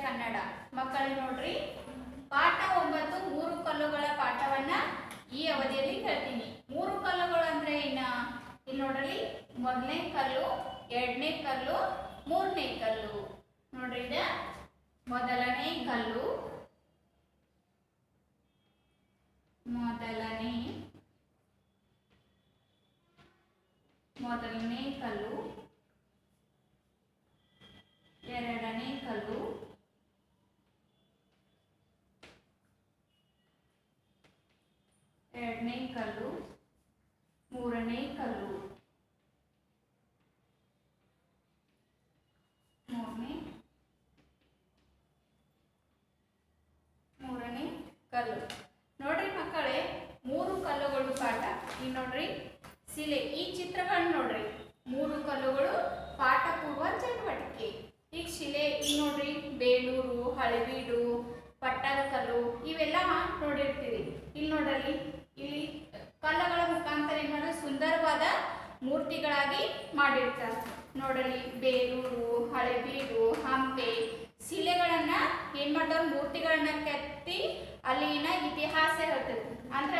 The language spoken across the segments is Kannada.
ಕನ್ನಡ. ಮಕ್ಕಳು ನೋಡ್ರಿ, ಪಾಠ 9 ಮೂರು ಕಲ್ಲುಗಳ ಪಾಠವನ್ನ ಈ ಅವಧಿಯಲ್ಲಿ ಹೇಳ್ತೀನಿ. ಮೂರು ಕಲ್ಲುಗಳು ಅಂದ್ರೆ ಏನ? ಇಲ್ಲಿ ನೋಡ್ರಿ, ಮೊದಲನೇ ಕಲ್ಲು, ಎರಡನೇ ಕಲ್ಲು, ಮೂರನೇ ಕಲ್ಲು. ನೋಡ್ರಿ, ಇದ ಮೊದಲನೇ ಕಲ್ಲು, ಮೊದಲನೇ ಕಲ್ಲು, ಎರಡನೇ ಕಲ್ಲು, ಎರಡನೇ ಕಲ್ಲು, ಮೂರನೇ ಕಲ್ಲು, ಮೂರನೇ ಕಲ್ಲು. ನೋಡ್ರಿ ಮಕ್ಕಳೇ, ಮೂರು ಕಲ್ಲುಗಳು ಪಾಠ. ಈಗ ನೋಡ್ರಿ ಶಿಲೆ, ಈ ಚಿತ್ರಗಳನ್ನ ನೋಡ್ರಿ, ಮೂರು ಕಲ್ಲುಗಳು ಪಾಠ ಪೂರ್ವ ಚಟುವಟಿಕೆ. ಈಗ ಶಿಲೆ, ಈಗ ನೋಡ್ರಿ ಬೇಲೂರು, ಹಳೆಬೀಡು, ಪಟ್ಟದಕಲ್ಲು ಇವೆಲ್ಲ ನೋಡಿರ್ತೀವಿ. ಇಲ್ಲಿ ನೋಡ್ರಿ, ಇಲ್ಲಿ ಕಲ್ಲುಗಳ ಮುಖಾಂತರ ಏನ್ ಮಾಡಿದ್ರೆ ಸುಂದರವಾದ ಮೂರ್ತಿಗಳಾಗಿ ಮಾಡಿರ್ತಾರೆ. ನೋಡಲಿ, ಬೇಲೂರು, ಹಳೆಬೀಡು, ಹಂಪೆ ಶಿಲೆಗಳನ್ನ ಏನ್ ಮಾಡ್ತಾರ, ಮೂರ್ತಿಗಳನ್ನ ಕೆತ್ತಿ ಅಲ್ಲಿನ ಇತಿಹಾಸ ಹೇಳ್ತದೆ. ಅಂದ್ರ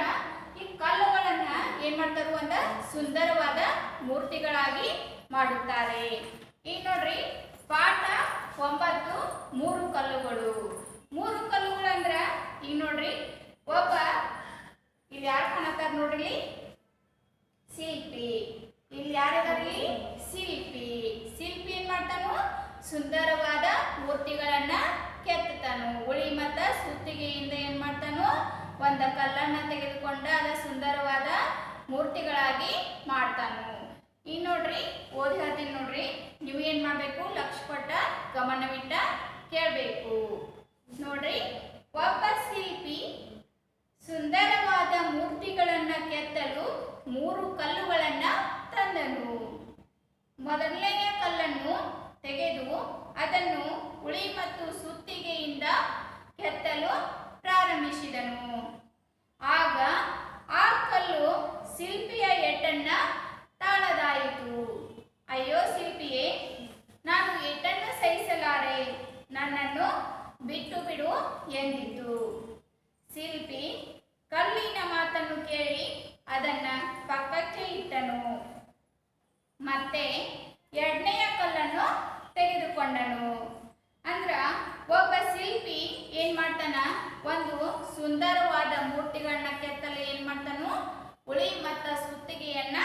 ಈ ಕಲ್ಲುಗಳನ್ನ ಏನ್ ಮಾಡ್ತಾರ, ಒಂದ ಸುಂದರವಾದ ಮೂರ್ತಿಗಳಾಗಿ ಮಾಡುತ್ತಾರೆ. ಈಗ ನೋಡ್ರಿ, ಪಾಠ 9 ಮೂರು ಕಲ್ಲುಗಳು. ಮೂರು ಕಲ್ಲುಗಳು ಅಂದ್ರ ಈಗ ನೋಡ್ರಿ, ಒಬ್ಬ ಇಲ್ಲಿ ಯಾರು ಕಾಣತಾರ ನೋಡ್ರಿ, ಶಿಲ್ಪಿ. ಇಲ್ಲಿ ಯಾರಿದಾರಿ? ಶಿಲ್ಪಿ. ಶಿಲ್ಪಿ ಏನ್ ಮಾಡ್ತಾನು, ಸುಂದರವಾದ ಮೂರ್ತಿಗಳನ್ನ ಕೆತ್ತತಾನು. ಉಳಿ ಮತ್ತ ಸುತ್ತಿಗೆಯಿಂದ ಏನ್ ಮಾಡ್ತಾನು, ಒಂದ ಕಲ್ಲನ್ನ ತೆಗೆದುಕೊಂಡ ಅದ ಸುಂದರವಾದ ಮೂರ್ತಿಗಳಾಗಿ ಮಾಡ್ತಾನು. ಈಗ ನೋಡ್ರಿ, ಓದಿ ಹೇಳ್ತೀನಿ ನೋಡ್ರಿ, ನೀವು ಏನ್ ಮಾಡ್ಬೇಕು, ಲಕ್ಷ್ಯ ಕೊಟ್ಟ ಗಮನವಿಟ್ಟ ಕೇಳಬೇಕು. ನೋಡ್ರಿ, ಒಬ್ಬ ಶಿಲ್ಪಿ ಸುಂದರವಾದ ಮೂರ್ತಿಗಳನ್ನ ಕೆತ್ತಲು ಮೂರು ಕಲ್ಲುಗಳನ್ನ ತಂದನು. ಮೊದಲನೆಯ ಕಲ್ಲನ್ನು ತೆಗೆದು ಅದನ್ನು ಉಳಿ ಮತ್ತು ಸುತ್ತಿಗೆಯಿಂದ ಕೆತ್ತಲು ಪ್ರಾರಂಭಿಸಿದನು. ಆಗ ಆ ಕಲ್ಲು ಶಿಲ್ಪಿಯ ಏಟನ್ನ ತಾಳದಾಯಿತು. ಅಯ್ಯೋ ಶಿಲ್ಪಿಯೇ, ನಾನು ಏಟನ್ನು ಸಹಿಸಲಾರೆ, ನನ್ನನ್ನು ಬಿಟ್ಟು ಬಿಡು ಎಂದಿತು. ಶಿಲ್ಪಿ ಕಲ್ಲಿನ ಮಾತನ್ನು ಕೇಳಿ ಅದನ್ನ ಪಕ್ಕಕ್ಕೆ ಇಟ್ಟನು. ಮತ್ತೆ ಎರಡನೆಯ ಕಲ್ಲನ್ನು ತೆಗೆದುಕೊಂಡನು. ಅಂದ್ರ ಒಬ್ಬ ಶಿಲ್ಪಿ ಏನ್ ಮಾಡ್ತಾನ, ಒಂದು ಸುಂದರವಾದ ಮೂರ್ತಿಗಳನ್ನ ಕೆತ್ತಲು ಏನ್ ಮಾಡ್ತಾನು, ಉಳಿ ಮತ್ತ ಸುತ್ತಿಗೆಯನ್ನ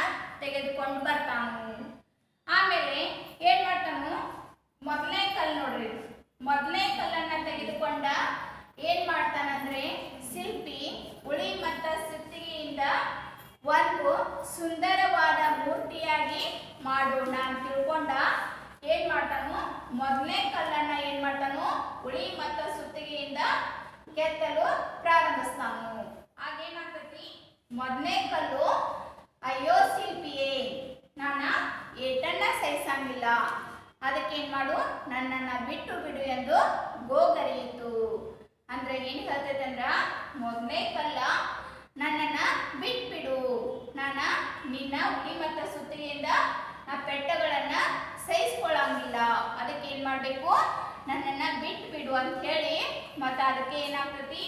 ತೆಗೆದುಕೊಂಡು ಬರ್ತಾನು. ಆಮೇಲೆ ಏನ್ ಮಾಡ್ತಾನು, ಮೊದಲನೇ ಕಲ್ಲು ನೋಡ್ರಿ, ಮೊದಲನೇ ಕಲ್ಲನ್ನ ತೆಗೆದುಕೊಂಡ ಏನ್ ಮಾಡ್ತಾನಂದ್ರೆ, ಶಿಲ್ಪಿ ಉಳಿ ಮತ್ತ ಸುತ್ತಿಗೆಯಿಂದ ಒಂದು ಸುಂದರವಾದ ಮೂರ್ತಿಯಾಗಿ ಮಾಡೋಣ ಅಂತ ತಿಳ್ಕೊಂಡ ಏನ್ ಮಾಡ್ತಾನು, ಮೊದಲನೇ ಕಲ್ಲನ್ನ ಏನ್ ಮಾಡ್ತಾನು, ಉಳಿ ಮತ್ತ ಸುತ್ತಿಗೆಯಿಂದ ಕೆತ್ತಲು ಪ್ರಾರಂಭಿಸ್ತಾನು. ಆಗೇನಾಗ್ತೈತಿ, ಮೊದಲನೇ ಕಲ್ಲು, ಅಯ್ಯೋ ಶಿಲ್ಪಿಯೇ, ನಾನ ಏಟನ್ನ ಸಹಿಸಂಗಿಲ್ಲ, ಅದಕ್ಕೆ ಏನ್ ಮಾಡು, ನನ್ನನ್ನ ಬಿಟ್ಟು ಬಿಡು ಎಂದು ಗೋಗರೆಯಿತು. ಅಂದ್ರೆ ಏನ್ ಹೇಳ್ತೈತೆ ಅಂದ್ರ, ಮೊದಲನೇ ಕಲ್ಲ ನನ್ನನ್ನ ಬಿಟ್ಬಿಡು, ನಾನ ನಿನ್ನ ಉಳಿ ಮತ್ತ ಸುತ್ತಿಗೆಯಿಂದ ನಾ ಪೆಟ್ಟಗಳನ್ನ ಸಹಿಸ್ಕೊಳ್ಳಂಗಿಲ್ಲ, ಅದಕ್ಕೆ ಏನ್ ಮಾಡ್ಬೇಕು, ನನ್ನನ್ನ ಬಿಟ್ಬಿಡು ಅಂತ ಹೇಳಿ, ಮತ್ತ ಅದಕ್ಕೆ ಏನಾಗ್ತೈತಿ,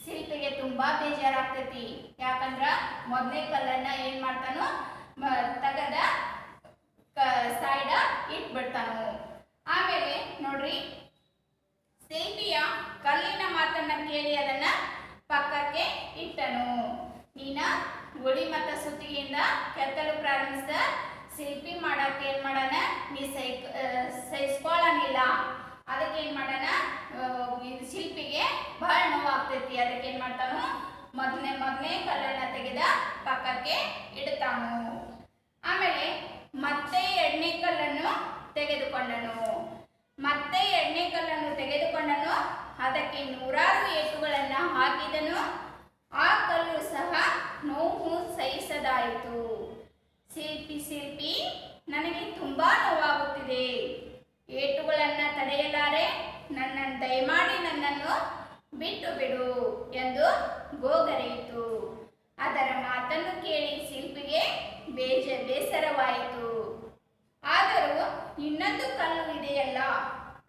ಶಿಲ್ಪಿಗೆ ತುಂಬಾ ಬೇಜಾರಾಗ್ತೈತಿ. ಯಾಕಂದ್ರ ಮೊದಲನೇ ಕಲ್ಲನ್ನ ಏನ್ ಮಾಡ್ತಾನು, ತಗದ ಸೈಡ ಇಟ್ಬಿಡ್ತಾನು. ಆಮೇಲೆ ನೋಡ್ರಿ, ಶಿಲ್ಪಿಯ ಕಲ್ಲಿನ ಮಾತನ್ನ ಕೇಳಿ ಅದನ್ನ ಪಕ್ಕಕ್ಕೆ ಇಟ್ಟನು. ನೀನ ಉಳಿ ಮತ್ತ ಸುತ್ತಿಗೆಯಿಂದ ಕೆತ್ತಲು ಪ್ರಾರಂಭಿಸಿದ ಶಿಲ್ಪಿ ಮಾಡಕ್ಕೆ ಏನ್ ಮಾಡಣ, ನೀ ಸಹಿಸ್ಕೊಳ್ಳಂಗಿಲ್ಲ, ಅದಕ್ಕೆ ಏನ್ ಮಾಡಣ, ಶಿಲ್ಪಿಗೆ ಬಹಳ ನೋವಾಗ್ತೈತಿ. ಅದಕ್ಕೆ ಏನ್ ಮಾಡ್ತಾನು, ಮೊದಲನೇ ಕಲ್ಲನ್ನ ತೆಗೆದ ಪಕ್ಕಕ್ಕೆ ಇಡ್ತಾನು. ಆಮೇಲೆ ಮತ್ತೆ ಎರಡನೇ ಕಲ್ಲನ್ನು ತೆಗೆದುಕೊಂಡನು. ಮತ್ತೆ ಎರಡನೇ ಕಲ್ಲನ್ನು ತೆಗೆದುಕೊಂಡನು, ಅದಕ್ಕೆ ನೂರಾರು ಏಟುಗಳನ್ನ ಹಾಕಿದನು. ಆ ಕಲ್ಲು ಸಹ ನೋವು ಸಹಿಸದಾಯಿತು. ಶಿಲ್ಪಿ, ನನಗೆ ತುಂಬಾ ನೋವಾಗುತ್ತಿದೆ, ಏಟುಗಳನ್ನ ತಡೆಯಲಾರೆ, ದಯಮಾಡಿ ನನ್ನನ್ನು ಬಿಟ್ಟು ಬಿಡು ಎಂದು ಗೋಗರೆಯಿತು. ಅದರ ಮಾತನ್ನು ಕೇಳಿ ಶಿಲ್ಪಿಗೆ ಬೇಸರವಾಯಿತು. ಆದರೂ ಇನ್ನೊಂದು ಕಲ್ಲು ಇದೆಯಲ್ಲ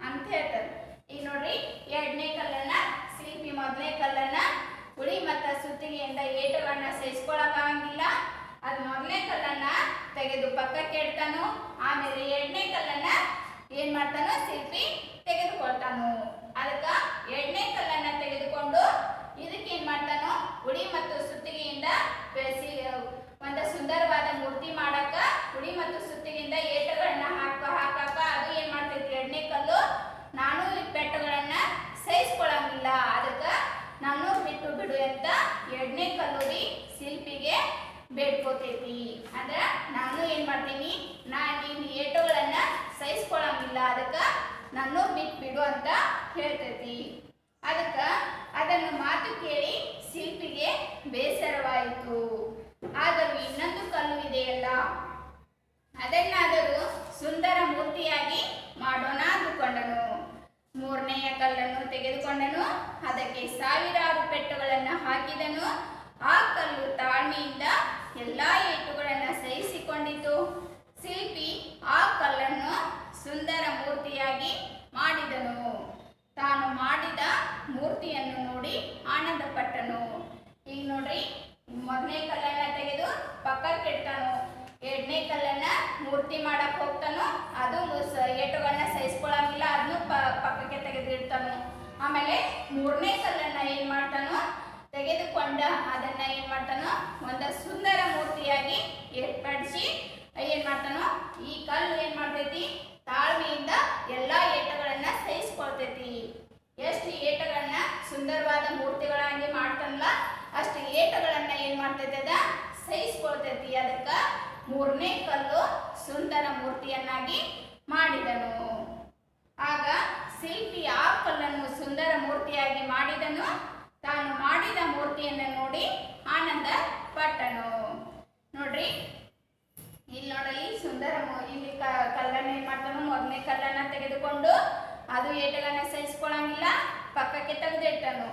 ಅಂತ ಹೇಳ್ತಾರೆ. ಈಗ ನೋಡ್ರಿ ಎರಡನೇ ಕಲ್ಲನ್ನ ಶಿಲ್ಪಿ ಮೊದಲನೇ ಕಲ್ಲನ್ನ ಉಳಿ ಮತ್ತು ಸುತ್ತಿಗೆಯಿಂದ ಏಟುಗಳನ್ನ ಸಹಿಸ್ಕೊಳಕ್ಕಾಗಂಗಿಲ್ಲ. ಅದು ಮೊದಲನೇ ಕಲ್ಲನ್ನ ತೆಗೆದು ಪಕ್ಕಕ್ಕೆ ಇಡ್ತಾನು. ಆಮೇಲೆ ಎರಡನೇ ಕಲ್ಲನ್ನ ಏನ್ ಮಾಡ್ತಾನೋ ಶಿಲ್ಪಿ ತೆಗೆದುಕೊಳ್ತಾನು. ಅದಕ್ಕ ಎರಡನೇ ಕಲ್ಲನ್ನ ತೆಗೆದುಕೊಂಡು ಇದಕ್ಕೆ ಏನ್ ಮಾಡ್ತಾನೋ ಉಳಿ ಮತ್ತು ಸುತ್ತಿಗೆಯಿಂದ ಒಂದು ಸುಂದರವಾದ ಮೂರ್ತಿ ಮಾಡಕ್ಕ ಉಳಿ ಮತ್ತು ಸುತ್ತಿಗೆಯಿಂದ ಏಟುಗಳನ್ನ ಹಾಕಾಕ ಅದು ಏನ್ ಮಾಡ್ತೈತಿ ಎರಡನೇ ಕಲ್ಲು ನಾನು ಈ ಪೆಟ್ಟುಗಳನ್ನ ಸಹಿಸ್ಕೊಳಂಗಿಲ್ಲ, ಅದಕ್ಕ ನಾನು ಬಿಟ್ಟು ಬಿಡು ಅಂತ ಎರಡನೇ ಕಲ್ಲುಡಿ ಶಿಲ್ಪಿಗೆ ಬೇಡ್ಕೋತೈತಿ. ಅಂದ್ರ ನಾನು ಏನ್ ಮಾಡ್ತೀನಿ ನೀನು ಏಟುಗಳನ್ನ ಸಹಿಸ್ಕೊಳಂಗಿಲ್ಲ, ಅದಕ್ಕ ನಾನು ಬಿಟ್ಟು ಬಿಡು ಅಂತ ಹೇಳ್ತೈತಿ. ಅದಕ್ಕ ಅದನ್ನು ಮಾತು ಕೇಳಿ ಶಿಲ್ಪಿಗೆ ಬೇಸರವಾಯಿತು. ಆದರೂ ಇನ್ನೊಂದು ಕಲ್ಲು ಇದೆಯಲ್ಲ, ಅದನ್ನಾದರೂ ಸುಂದರ ಮೂರ್ತಿಯಾಗಿ ಮಾಡೋಣ ಅಂದುಕೊಂಡನು. ಮೂರನೆಯ ಕಲ್ಲನ್ನು ತೆಗೆದುಕೊಂಡನು, ಅದಕ್ಕೆ ಸಾವಿರಾರು ಪೆಟ್ಟುಗಳನ್ನು ಹಾಕಿದನು. ಆ ಕಲ್ಲು ತಾಳ್ಮೆಯಿಂದ ಎಲ್ಲಾ ಏಟುಗಳನ್ನು ಸಹಿಸಿಕೊಂಡಿತು. ಶಿಲ್ಪಿ ಆ ಕಲ್ಲನ್ನು ಸುಂದರ ಮೂರ್ತಿಯಾಗಿ ಮಾಡಿದನು. ತಾನು ಮಾಡಿದ ಮೂರ್ತಿಯನ್ನು ನೋಡಿ ಆನಂದ ಪಟ್ಟನು. ಈಗ ನೋಡ್ರಿ, ಮೊದಲನೇ ಕಲ್ಲನ್ನ ತೆಗೆದು ಪಕ್ಕಕ್ಕೆ ಇಡ್ತಾನು. ಎರಡನೇ ಕಲ್ಲನ್ನ ಮೂರ್ತಿ ಮಾಡಕ್ ಹೋಗ್ತಾನು, ಅದು ಏಟುಗಳನ್ನ ಸಹಿಸ್ಕೊಳಂಗಿಲ್ಲ, ಅದನ್ನು ಪಕ್ಕಕ್ಕೆ ತೆಗೆದು ಇಡ್ತಾನು. ಆಮೇಲೆ ಮೂರನೇ ಕಲ್ಲನ್ನ ಏನ್ ಮಾಡ್ತಾನೋ ತೆಗೆದುಕೊಂಡ ಅದನ್ನ ಏನ್ ಮಾಡ್ತಾನೋ ಒಂದು ಸುಂದರ ಮೂರ್ತಿಯಾಗಿ ಏರ್ಪಡಿಸಿ ಏನ್ ಮಾಡ್ತಾನೋ ಈ ಕಲ್ಲು ಏನ್ ಮಾಡ್ತೈತಿ ತಾಳ್ಮೆಯಿಂದ ಎಲ್ಲಾ ಏಟುಗಳನ್ನ ಸಹಿಸ್ಕೊಳ್ತೈತಿ. ಎಷ್ಟು ಏಟುಗಳನ್ನ ಸುಂದರವಾದ ಮೂರ್ತಿಗಳಾಗಿ ಮಾಡ್ತಾನಲ್ಲ ಅಷ್ಟು ಏಟುಗಳನ್ನ ಏನ್ ಮಾಡ್ತೈತಿ ಅದ ಸಹಿಸ್ಕೊಳ್ತೈತಿ. ಅದಕ್ಕ ಮೂರನೇ ಕಲ್ಲು ಸುಂದರ ಮೂರ್ತಿಯನ್ನಾಗಿ ಮಾಡಿದನು. ಆಗ ಶಿಲ್ಪಿ ಆ ಕಲ್ಲನ್ನು ಸುಂದರ ಮೂರ್ತಿಯಾಗಿ ಮಾಡಿದನು. ತಾನು ಮಾಡಿದ ಮೂರ್ತಿಯನ್ನು ನೋಡಿ ಆನಂದ ಪಟ್ಟನು. ನೋಡ್ರಿ ಇಲ್ಲಿ ನೋಡಲಿ ಸುಂದರ ಇಲ್ಲಿ ಕಲ್ಲನ್ನು ಏನ್ ಮಾಡ್ತಾನು ಮೊದಲನೇ ಕಲ್ಲನ್ನ ತೆಗೆದುಕೊಂಡು ಅದು ಏಟುಗಳನ್ನ ಸಹಿಸ್ಕೊಳಂಗಿಲ್ಲ, ಪಕ್ಕಕ್ಕೆ ತೆಗೆದಿಟ್ಟನು.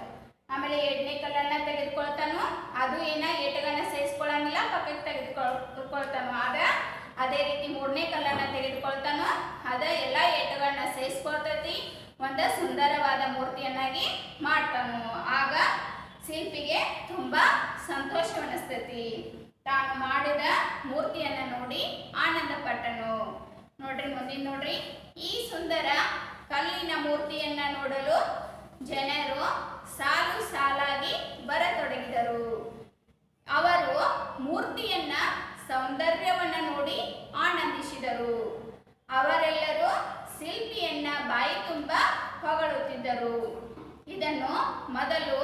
ಆಮೇಲೆ ಎರಡನೇ ಕಲ್ಲನ್ನ ತೆಗೆದುಕೊಳ್ತಾನು, ಅದು ಏಟುಗಳನ್ನ ಸಹಿಸ್ಕೊಳಂಗಿಲ್ಲ, ಪಕ್ಕಕ್ಕೆ ತೆಗೆದುಕೊಳ್ತಾನು. ಅದೇ ರೀತಿ ಮೂರನೇ ಕಲ್ಲನ್ನ ತೆಗೆದುಕೊಳ್ತಾನು, ಅದ ಎಲ್ಲ ಏಟುಗಳನ್ನ ಸಹಿಸ್ಕೊಳ್ತೈತಿ, ಒಂದು ಸುಂದರವಾದ ಮೂರ್ತಿಯನ್ನಾಗಿ ಮಾಡ್ತಾನು. ಆಗ ಶಿಲ್ಪಿಗೆ ತುಂಬಾ ಸಂತೋಷವನ್ನಿಸ್ತೈತಿ. ತಾನು ಮಾಡಿದ ಮೂರ್ತಿಯನ್ನ ನೋಡಿ ಆನಂದ ಪಟ್ಟನು. ನೋಡ್ರಿ ಮುಂದಿನ ನೋಡ್ರಿ, ಈ ಸುಂದರ ಕಲ್ಲಿನ ಮೂರ್ತಿಯನ್ನ ನೋಡಲು ಜನರು ಸಾಲು ಸಾಲಾಗಿ ಬರತೊಡಗಿದರು. ಅವರು ಮೂರ್ತಿಯನ್ನ ಸೌಂದರ್ಯವನ್ನ ನೋಡಿ ಆನಂದಿಸಿದರು. ಅವರೆಲ್ಲರೂ ಶಿಲ್ಪಿಯನ್ನ ಬಾಯಿ ತುಂಬ ಹೊಗಳುತ್ತಿದ್ದರು. ಇದನ್ನು ಮೊದಲು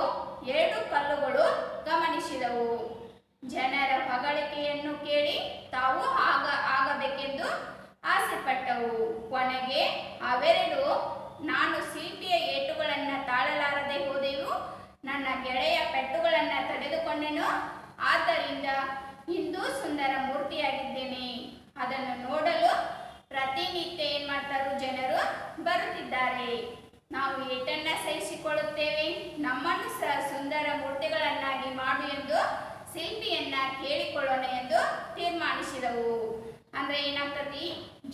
2 ಕಲ್ಲುಗಳು ಗಮನಿಸಿದವು. ಜನರ ಹೊಗಳಿಕೆಯನ್ನು ಕೇಳಿ ತಾವು ಆಗಬೇಕೆಂದು ಆಸೆಪಟ್ಟವು. ಕೊನೆಗೆ ಅವೆರಡು, ನಾನು ಶಿಲ್ಪಿಯ ಏಟುಗಳನ್ನ ತಾಳಲಾರದೆ ಹೋದೆವು, ನನ್ನ ಗೆಳೆಯ ಪೆಟ್ಟುಗಳನ್ನ ತಡೆದುಕೊಂಡೆನು, ಆದ್ದರಿಂದ ಇಂದು ಸುಂದರ ಮೂರ್ತಿಯಾಗಿದ್ದೇನೆ. ಅದನ್ನು ನೋಡಲು ಪ್ರತಿನಿತ್ಯ ಏನ್ ಮಾಡ್ತಾರು ಜನರು ಬರುತ್ತಿದ್ದಾರೆ. ನಾವು ಏಟನ್ನ ಸಹಿಸಿಕೊಳ್ಳುತ್ತೇವೆ, ನಮ್ಮನ್ನು ಸಹ ಸುಂದರ ಮೂರ್ತಿಗಳನ್ನಾಗಿ ಮಾಡು ಎಂದು ಶಿಲ್ಪಿಯನ್ನ ಕೇಳಿಕೊಳ್ಳೋಣ ಎಂದು ತೀರ್ಮಾನಿಸಿದವು. ಅಂದ್ರೆ ಏನಾಗ್ತತಿ,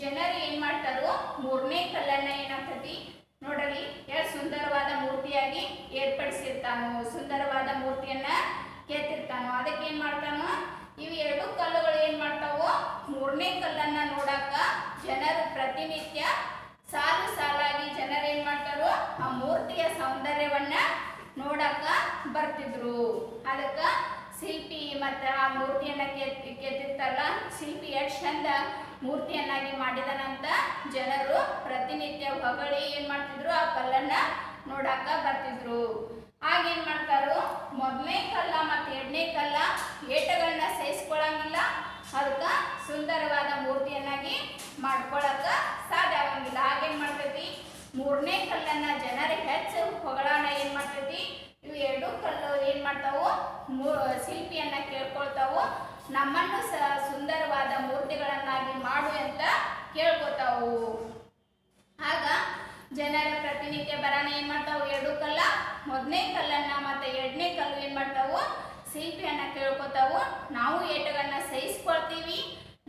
ಜನರು ಏನ್ ಮಾಡ್ತಾರೋ ಮೂರನೇ ಕಲ್ಲನ್ನ ಏನಾಗ್ತತಿ ನೋಡಲಿ ಎಷ್ಟು ಸುಂದರವಾದ ಮೂರ್ತಿಯಾಗಿ ಏರ್ಪಡಿಸಿರ್ತಾನೋ, ಸುಂದರವಾದ ಮೂರ್ತಿಯನ್ನ ಕೆತ್ತಿರ್ತಾನೋ. ಅದಕ್ಕೆ ಏನ್ ಮಾಡ್ತಾನೋ ಇವು 2 ಕಲ್ಲುಗಳು ಏನ್ ಮಾಡ್ತಾವೋ ಮೂರನೇ ಕಲ್ಲನ್ನ ನೋಡಾಕ ಜನರು ಪ್ರತಿನಿತ್ಯ ಸಾಲು ಸಾಲಾಗಿ ಜನರು ಏನ್ ಮಾಡ್ತಾರೋ ಆ ಮೂರ್ತಿಯ ಸೌಂದರ್ಯವನ್ನ ನೋಡಾಕ ಬರ್ತಿದ್ರು. ಅದಕ್ಕ ಶಿಲ್ಪಿ ಮತ್ತು ಆ ಮೂರ್ತಿಯನ್ನ ಕೆತ್ತಿರ್ತಾರಲ್ಲ, ಶಿಲ್ಪಿ ಎಷ್ಟು ಚಂದ ಮೂರ್ತಿಯನ್ನಾಗಿ ಮಾಡಿದನಂತ ಜನರು ಪ್ರತಿನಿತ್ಯ ಹೊಗಳಿ ಏನ್ ಮಾಡ್ತಿದ್ರು, ಆ ಕಲ್ಲನ್ನ ನೋಡಾಕ ಬರ್ತಿದ್ರು. ಆಗೇನ್ ಮಾಡ್ತಾರೋ ಮೊದಲನೇ ಕಲ್ಲ ಮತ್ತು ಎರಡನೇ ಕಲ್ಲ ಏಟುಗಳನ್ನ ಸಹಿಸ್ಕೊಳಂಗಿಲ್ಲ, ಅದಕ್ಕ ಸುಂದರವಾದ ಮೂರ್ತಿಯನ್ನಾಗಿ ಮಾಡ್ಕೊಳಕ ಸಾಧ್ಯ ಆಗಂಗಿಲ್ಲ. ಆಗೇನ್ ಮಾಡ್ತೈತಿ, ಮೂರನೇ ಕಲ್ಲನ್ನ ಜನರಿಗೆ ಹೆಚ್ಚು ಹೊಗಳಾನ ಏನ್ ಮಾಡ್ತೈತಿ, ಇವು 2 ಕಲ್ಲು ಏನ್ ಮಾಡ್ತಾವು ಶಿಲ್ಪಿಯನ್ನ ಕೇಳ್ಕೊಳ್ತಾವು, ನಮ್ಮನ್ನು ಸಹ ಸುಂದರವಾದ ಮೂರ್ತಿಗಳನ್ನಾಗಿ ಮಾಡು ಅಂತ ಕೇಳ್ಕೊತಾವು. ಆಗ ಜನರ ಪ್ರತಿನಿತ್ಯ ಬರಾನ ಏನ್ ಮಾಡ್ತಾವು 2 ಕಲ್ಲ, ಮೊದಲನೇ ಕಲ್ಲನ್ನ ಮತ್ತೆ ಎರಡನೇ ಕಲ್ಲು ಏನ್ ಮಾಡ್ತಾವು ಶಿಲ್ಪಿಯನ್ನ ಕೇಳ್ಕೊತಾವು, ನಾವು ಏಟುಗಳನ್ನ ಸಹಿಸ್ಕೊಳ್ತೀವಿ,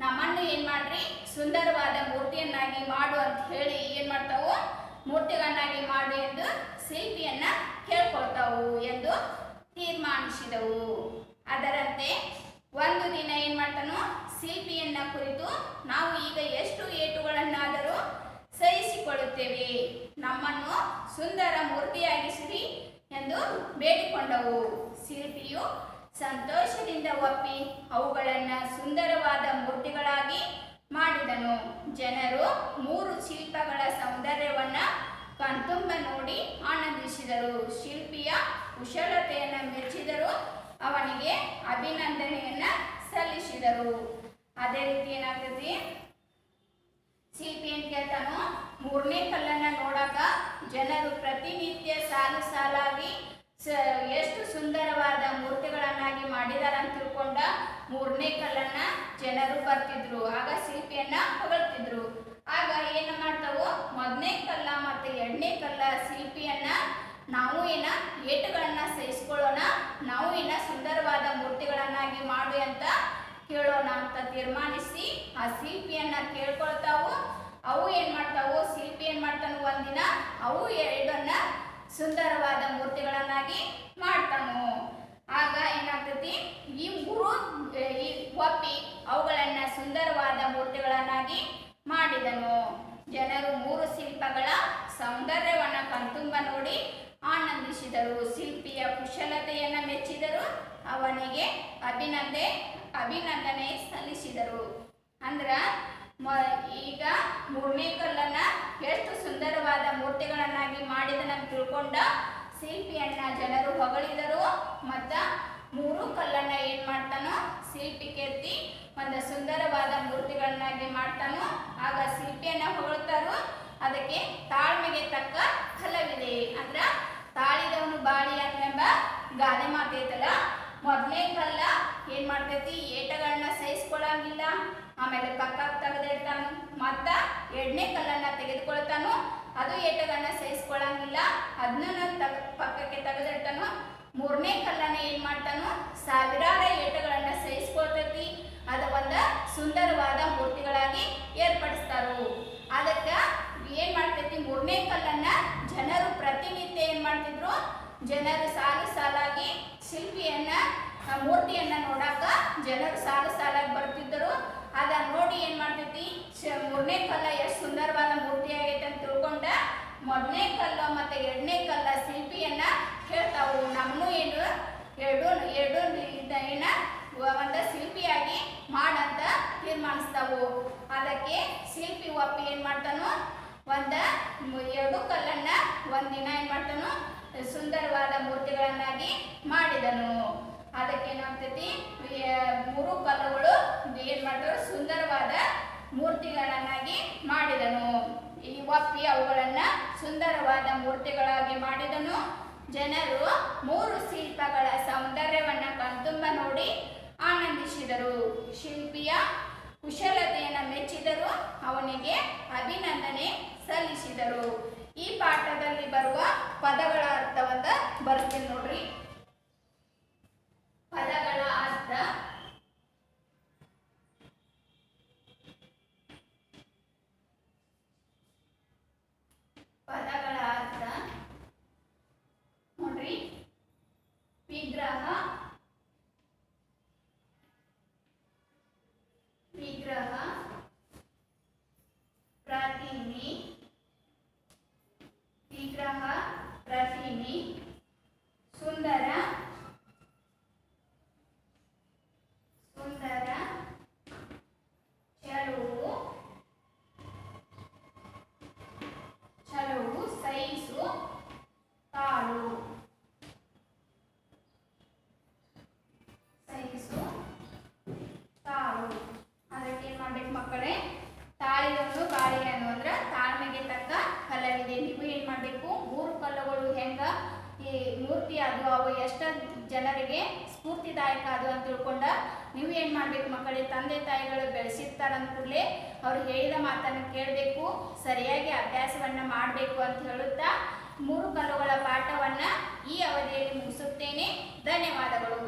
ನಮ್ಮನ್ನು ಏನ್ ಮಾಡ್ರಿ ಸುಂದರವಾದ ಮೂರ್ತಿಯನ್ನಾಗಿ ಮಾಡು ಅಂತ ಹೇಳಿ ಏನ್ ಮಾಡ್ತಾವು ಮೂರ್ತಿಗಳನ್ನಾಗಿ ಮಾಡು ಎಂದು ಶಿಲ್ಪಿಯನ್ನ ಕೇಳ್ಕೊಳ್ತಾವು ಎಂದು ತೀರ್ಮಾನಿಸಿದವು. ಅದರಂತೆ ಒಂದು ದಿನ ಏನ್ ಮಾಡ್ತಾನು, ಶಿಲ್ಪಿಯನ್ನ ಕುರಿತು ನಾವು ಈಗ ಎಷ್ಟು ಏಟುಗಳನ್ನಾದರೂ ಸಹಿಸಿಕೊಳ್ಳುತ್ತೇವೆ, ನಮ್ಮನ್ನು ಸುಂದರ ಮೂರ್ತಿಯಾಗಿಸಿರಿ ಎಂದು ಬೇಡಿಕೊಂಡವು. ಶಿಲ್ಪಿಯು ಸಂತೋಷದಿಂದ ಒಪ್ಪಿ ಅವುಗಳನ್ನು ಸುಂದರವಾದ ಮೂರ್ತಿಗಳಾಗಿ ಮಾಡಿದನು. ಜನರು 3 ಶಿಲ್ಪಗಳ ಸೌಂದರ್ಯವನ್ನ ಕಣ್ತುಂಬ ನೋಡಿ ಆನಂದಿಸಿದರು. ಶಿಲ್ಪಿಯ ಕುಶಲತೆಯನ್ನು ಮೆಚ್ಚಿದರು, ಅವನಿಗೆ ಅಭಿನಂದನೆಯನ್ನ ಸಲ್ಲಿಸಿದರು. ಅದೇ ರೀತಿ ಏನಾಗ್ತೈತಿ, ಶಿಲ್ಪಿ ಏನ್ ಕೇಳ್ತಾನೋ, 3ನೇ ಕಲ್ಲನ್ನ ನೋಡಾಕ ಜನರು ಪ್ರತಿನಿತ್ಯ ಸಾಲು ಸಾಲಾಗಿ ಎಷ್ಟು ಸುಂದರವಾದ ಮೂರ್ತಿಗಳನ್ನಾಗಿ ಮಾಡಿದಾರ ಅಂತ ತಿಳ್ಕೊಂಡ 3ನೇ ಕಲ್ಲನ್ನ ಜನರು ಬರ್ತಿದ್ರು. ಆಗ ಶಿಲ್ಪಿಯನ್ನ ಹೊಗಳ್ತಿದ್ರು. ಆಗ ಏನು ಮಾಡ್ತಾವು, 1ನೇ ಕಲ್ಲ ಮತ್ತೆ 2ನೇ ಕಲ್ಲ ಶಿಲ್ಪಿಯನ್ನ ನಾವು ಏಟುಗಳನ್ನ ಸಹಿಸ್ಕೊಳ್ಳೋಣ, ನಾವು ಸುಂದರವಾದ ಮೂರ್ತಿಗಳನ್ನಾಗಿ ಮಾಡು ಅಂತ ಕೇಳೋಣ ಅಂತ ತೀರ್ಮಾನಿಸಿ ಆ ಶಿಲ್ಪಿಯನ್ನ ಕೇಳ್ಕೊಳ್ತಾವು. ಅವು ಏನ್ ಮಾಡ್ತಾವು, ಶಿಲ್ಪಿ ಏನ್ ಮಾಡ್ತಾನು, ಒಂದಿನ ಅವು 2 ಸುಂದರವಾದ ಮೂರ್ತಿಗಳನ್ನಾಗಿ ಮಾಡ್ತಾನು. ಆಗ ಏನಾಗ್ತೈತಿ, ಈ 3 ಒಪ್ಪಿ ಅವುಗಳನ್ನ ಸುಂದರವಾದ ಮೂರ್ತಿಗಳನ್ನಾಗಿ ಮಾಡಿದನು. ಜನರು 3 ಶಿಲ್ಪಗಳ ಸೌಂದರ್ಯವನ್ನ ಕಣ್ತುಂಬ ನೋಡಿ ಆನಂದಿಸಿದರು. ಶಿಲ್ಪಿಯ ಕುಶಲತೆಯನ್ನ ಮೆಚ್ಚಿದರು, ಅವನಿಗೆ ಅಭಿನಂದನೆ ಸಲ್ಲಿಸಿದರು. ಅಂದ್ರ ಈಗ 3ನೇ ಕಲ್ಲನ್ನ ಎಷ್ಟು ಸುಂದರವಾದ ಮೂರ್ತಿಗಳನ್ನಾಗಿ ಮಾಡಿದನಂತ ತಿಳ್ಕೊಂಡ ಶಿಲ್ಪಿಯನ್ನ ಜನರು ಹೊಗಳಿದರು. ಮತ್ತ 3 ಕಲ್ಲನ್ನ ಏನ್ ಮಾಡ್ತಾನೋ, ಶಿಲ್ಪಿ ಕೆತ್ತಿ ಒಂದು ಸುಂದರವಾದ ಮೂರ್ತಿಗಳನ್ನಾಗಿ ಮಾಡ್ತಾನೋ. ಆಗ ಶಿಲ್ಪಿಯನ್ನ ಹೊಗಳ್ತಾರೋ, ಅದಕ್ಕೆ ತಾಳ್ಮೆಗೆ ತಕ್ಕ ಫಲವಿದೆ. ಅಂದ್ರ ತಾಳಿದವನು ಬಾಳಿ ಎಂಬ ಗಾದೆ ಮಾತೈತಲ್ಲ, 1ನೇ ಕಲ್ಲ ಏನ್ ಮಾಡ್ತೈತಿ, ಏಟಗಳನ್ನ ಸಹಿಸ್ಕೊಳ್ಳಂಗಿಲ್ಲ, ಆಮೇಲೆ ಪಕ್ಕ ತೆಗೆದಿಡ್ತಾನು. ಮತ್ತ 2ನೇ ಕಲ್ಲನ್ನ ತೆಗೆದುಕೊಳ್ತಾನು, ಅದು ಏಟಗಳನ್ನ ಸಹಿಸ್ಕೊಳ್ಳಂಗಿಲ್ಲ, ಅದನ್ನ ಪಕ್ಕಕ್ಕೆ ತೆಗೆದಿಡ್ತಾನು. 3ನೇ ಕಲ್ಲನ್ನ ಏನ್ ಮಾಡ್ತಾನು, ಸಾವಿರಾರು ಏಟಗಳನ್ನ ಸಹಿಸ್ಕೊಳ್ತೈತಿ, ಅದ ಒಂದು ಸುಂದರವಾದ ಮೂರ್ತಿಗಳಾಗಿ ಏರ್ಪಡಿಸ್ತಾರು. ಅದಕ್ಕ ಏನ್ ಮಾಡ್ತೈತಿ, 3ನೇ ಕಲ್ಲನ್ನ ಜನರು ಪ್ರತಿನಿತ್ಯ ಏನ್ ಮಾಡ್ತಿದ್ರು, ಜನರು ಸಾಲು ಸಾಲಾಗಿ ಶಿಲ್ಪಿಯನ್ನ ಮೂರ್ತಿಯನ್ನ ನೋಡಾಕ ಜನರು ಸಾಲು ಸಾಲಾಗಿ ಬರ್ತಿದ್ದರು. ಅದನ್ನ ನೋಡಿ ಏನ್ ಮಾಡ್ತೈತಿ, 3ನೇ ಕಲ್ಲ ಎಷ್ಟು ಸುಂದರವಾದ ಮೂರ್ತಿ ಆಗೈತೆ ಅಂತ ತಿಳ್ಕೊಂಡ 1ನೇ ಕಲ್ಲ ಮತ್ತೆ 2ನೇ ಕಲ್ಲ ಶಿಲ್ಪಿಯನ್ನ ಹೇಳ್ತಾವು, ನಮ್ಮನ್ನು ಎರಡು ಒಂದು ಶಿಲ್ಪಿಯಾಗಿ ಮಾಡಂತ ತೀರ್ಮಾನಿಸ್ತಾವು. ಅದಕ್ಕೆ ಶಿಲ್ಪಿ ಒಪ್ಪಿ ಏನ್ ಮಾಡ್ತಾನು, 2 ಕಲ್ಲನ್ನ ಒಂದಿನ ಏನ್ ಮಾಡ್ತಾನು, ಸುಂದರವಾದ ಮೂರ್ತಿಗಳನ್ನಾಗಿ ಮಾಡಿದನು. ಅದಕ್ಕೆ ಏನಾಗ್ತೈತಿ, 3 ಕಲ್ಲುಗಳು ಏನ್ ಮಾಡ್ತಾರು, ಸುಂದರವಾದ ಮೂರ್ತಿಗಳನ್ನಾಗಿ ಮಾಡಿದನು. ಈ ಒಪ್ಪಿ ಅವುಗಳನ್ನ ಸುಂದರವಾದ ಮೂರ್ತಿಗಳಾಗಿ ಮಾಡಿದನು. ಜನರು 3 ಶಿಲ್ಪಗಳ ಸೌಂದರ್ಯವನ್ನ ಕಣ್ತುಂಬ ನೋಡಿ ಆನಂದಿಸಿದರು. ಶಿಲ್ಪಿಯ ಕುಶಲತೆಯನ್ನು ಮೆಚ್ಚಿದರು, ಅವನಿಗೆ ಅಭಿನಂದನೆ ಸಲ್ಲಿಸಿದರು. ಈ ಪಾಠದಲ್ಲಿ ಬರುವ ಪದಗಳ ಅರ್ಥವನ್ನ ಬರ್ತೀನಿ ನೋಡ್ರಿ. ಪದಗಳ ಅರ್ಥ: ಪದಗಳ ಅರ್ಥ ನೋಡ್ರಿ, ವಿಗ್ರಹ, ಪ್ರತಿಮೆ, ಸುಂದರ, ಚಲುವು, ಸೈಸು, ತಾಳು. ಅದಕ್ಕೆ ಏನ್ ಮಾಡ್ಬೇಕು ಮಕ್ಕಳೇ, ತಾಳಿದವನು ಬಾಳಿಯನು ಅಂದ್ರ ತಾಳ್ಮೆಗೆ ತಕ್ಕ ಫಲವಿದೆ. ನೀವು ಏನ್ ಮಾಡ್ಬೇಕು, 3 ಕಲ್ಲುಗಳು ಹೆಂಗ ಈ ಮೂರ್ತಿ ಅದು ಅವು ಎಷ್ಟು ಜನರಿಗೆ ಸ್ಫೂರ್ತಿದಾಯಕ ಅದು ಅಂತ ತಿಳ್ಕೊಂಡ ನೀವು ಏನ್ ಮಾಡ್ಬೇಕು ಮಕ್ಕಳೇ, ತಂದೆ ತಾಯಿಗಳು ಬೆಳೆಸಿರ್ತಾರ ಅಂದ ಕೂಡಲೇ ಅವ್ರು ಹೇಳಿದ ಮಾತನ್ನು ಕೇಳಬೇಕು, ಸರಿಯಾಗಿ ಅಭ್ಯಾಸವನ್ನ ಮಾಡಬೇಕು ಅಂತ ಹೇಳುತ್ತಾ 3 ಕಲ್ಲುಗಳ ಪಾಠವನ್ನ ಈ ಅವಧಿಯಲ್ಲಿ ಮುಗಿಸುತ್ತೇನೆ. ಧನ್ಯವಾದಗಳು.